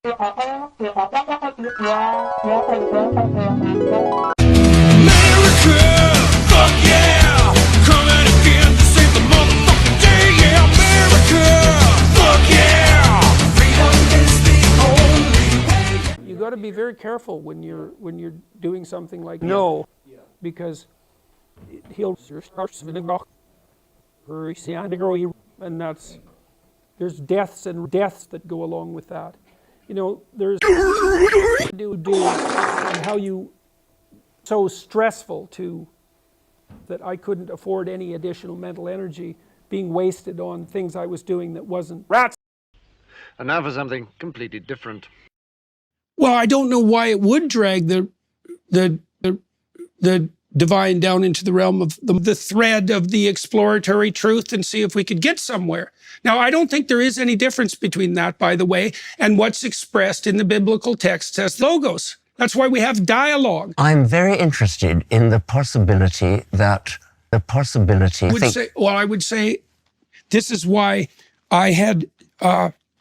Fuck yeah! Coming again to save the motherfucking day, yeah, America! Fuck yeah! Freedom is the only way. You got to be very careful when you're doing something like no, because he'll and there's deaths that go along with that. You know, there's do and how you so stressful that I couldn't afford any additional mental energy being wasted on things I was doing that wasn't rats. And now for something completely different. Well, I don't know why it would drag the divine down into the realm of the thread of the exploratory truth and see if we could get somewhere. Now, I don't think there is any difference between that, by the way, and what's expressed in the biblical texts as logos. That's why we have dialogue. I'm very interested in the possibility that I would say this is why I had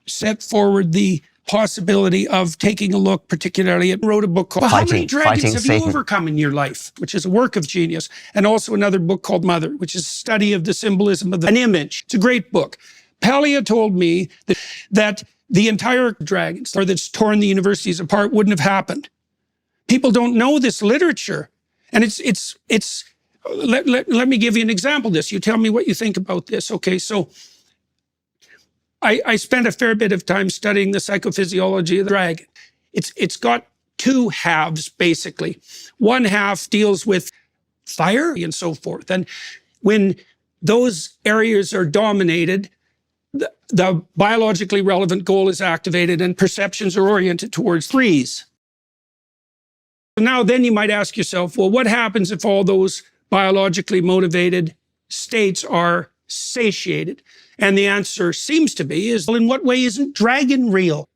set forward the possibility of taking a look, particularly at wrote a book called How Many Dragons Have You Overcome in Your Life, which is a work of genius, and also another book called Mother, which is a study of the symbolism of an image. It's a great book. Palia told me that the entire dragons, or that's torn the universities apart, wouldn't have happened. People don't know this literature, and let me give you an example of this. You tell me what you think about this. Okay, so I spent a fair bit of time studying the psychophysiology of the dragon. It's got two halves, basically. One half deals with fire and so forth. And when those areas are dominated, the biologically relevant goal is activated and perceptions are oriented towards threes. Now then you might ask yourself, well, what happens if all those biologically motivated states are satiated? And the answer seems to be is, well, in what way isn't dragon real?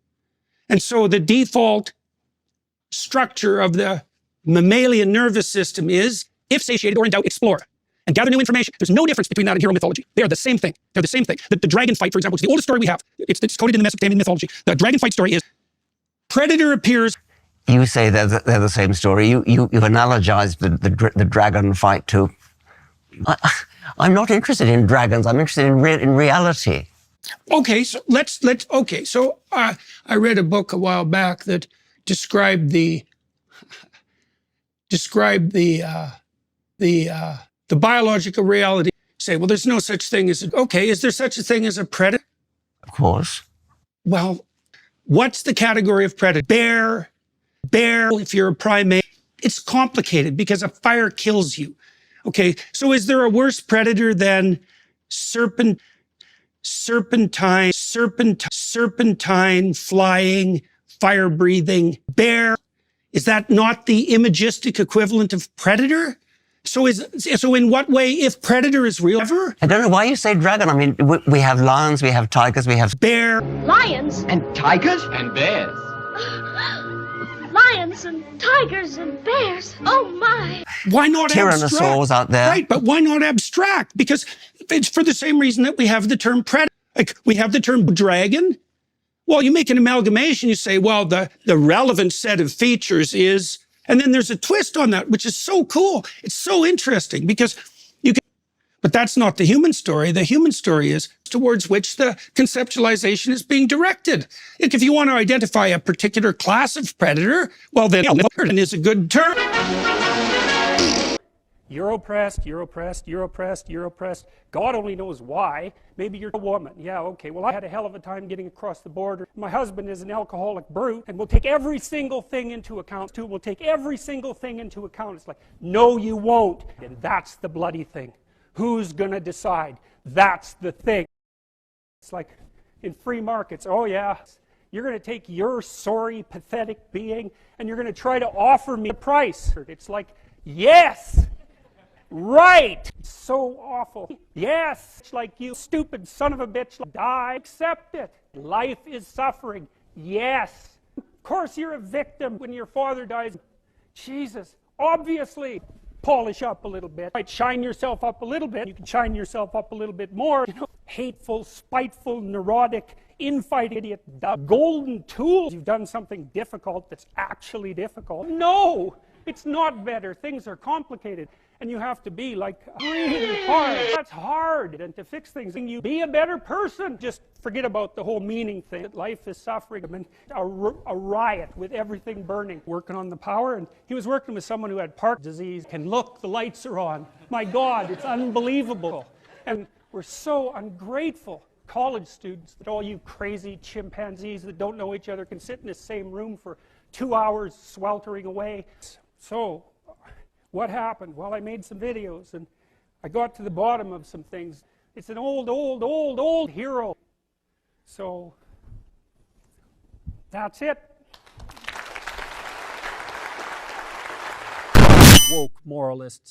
And so the default structure of the mammalian nervous system is, if satiated or in doubt, explore and gather new information. There's no difference between that and hero mythology. They are the same thing. They're the same thing. The dragon fight, for example, which is the oldest story we have. It's coded in the Mesopotamian mythology. The dragon fight story is, predator appears. You say they're the same story. You've analogized the dragon fight to. I'm not interested in dragons. I'm interested in reality. Okay, so okay. So I read a book a while back that described the biological reality. Say, well, there's no such thing as okay. Is there such a thing as a predator? Of course. Well, what's the category of predator? Bear, if you're a primate. It's complicated because a fire kills you. Okay, so is there a worse predator than serpentine, flying, fire-breathing bear? Is that not the imagistic equivalent of predator? So in what way, if predator is real ever? I don't know why you say dragon. I mean, we have lions, we have tigers, we have bear. Lions. And tigers? And bears. Lions and tigers and bears. Oh my. Why not abstract? Tyrannosaurs out there. Right, but why not abstract? Because it's for the same reason that we have the term predator. Like we have the term dragon. Well, you make an amalgamation, you say, well, the relevant set of features is, and then there's a twist on that, which is so cool. It's so interesting because but that's not the human story. The human story is towards which the conceptualization is being directed. If you want to identify a particular class of predator, well, then is a good term. You're oppressed, you're oppressed, you're oppressed, you're oppressed. God only knows why. Maybe you're a woman. Yeah, okay. Well, I had a hell of a time getting across the border. My husband is an alcoholic brute, and we'll take every single thing into account, too. We'll take every single thing into account. It's like, no, you won't. And that's the bloody thing. Who's going to decide? That's the thing. It's like in free markets, oh yeah, you're going to take your sorry, pathetic being and you're going to try to offer me a price. It's like, yes, right, so awful. Yes, it's like you stupid son of a bitch, die, accept it. Life is suffering. Yes, of course you're a victim when your father dies. Jesus, obviously. Polish up a little bit, right? Shine yourself up a little bit. You can shine yourself up a little bit more. You know, hateful, spiteful, neurotic, infighting idiot, the golden tools. You've done something difficult that's actually difficult. No, it's not better. Things are complicated. And you have to be like really hard. That's hard. And to fix things, and you be a better person. Just forget about the whole meaning thing. Life is suffering. I mean, a riot with everything burning. Working on the power, and he was working with someone who had Parkinson's disease. And look, the lights are on. My God, it's unbelievable. And we're so ungrateful. College students, that all you crazy chimpanzees that don't know each other can sit in the same room for 2 hours sweltering away. So, what happened? Well, I made some videos and I got to the bottom of some things. It's an old hero. So, that's it. Woke moralists.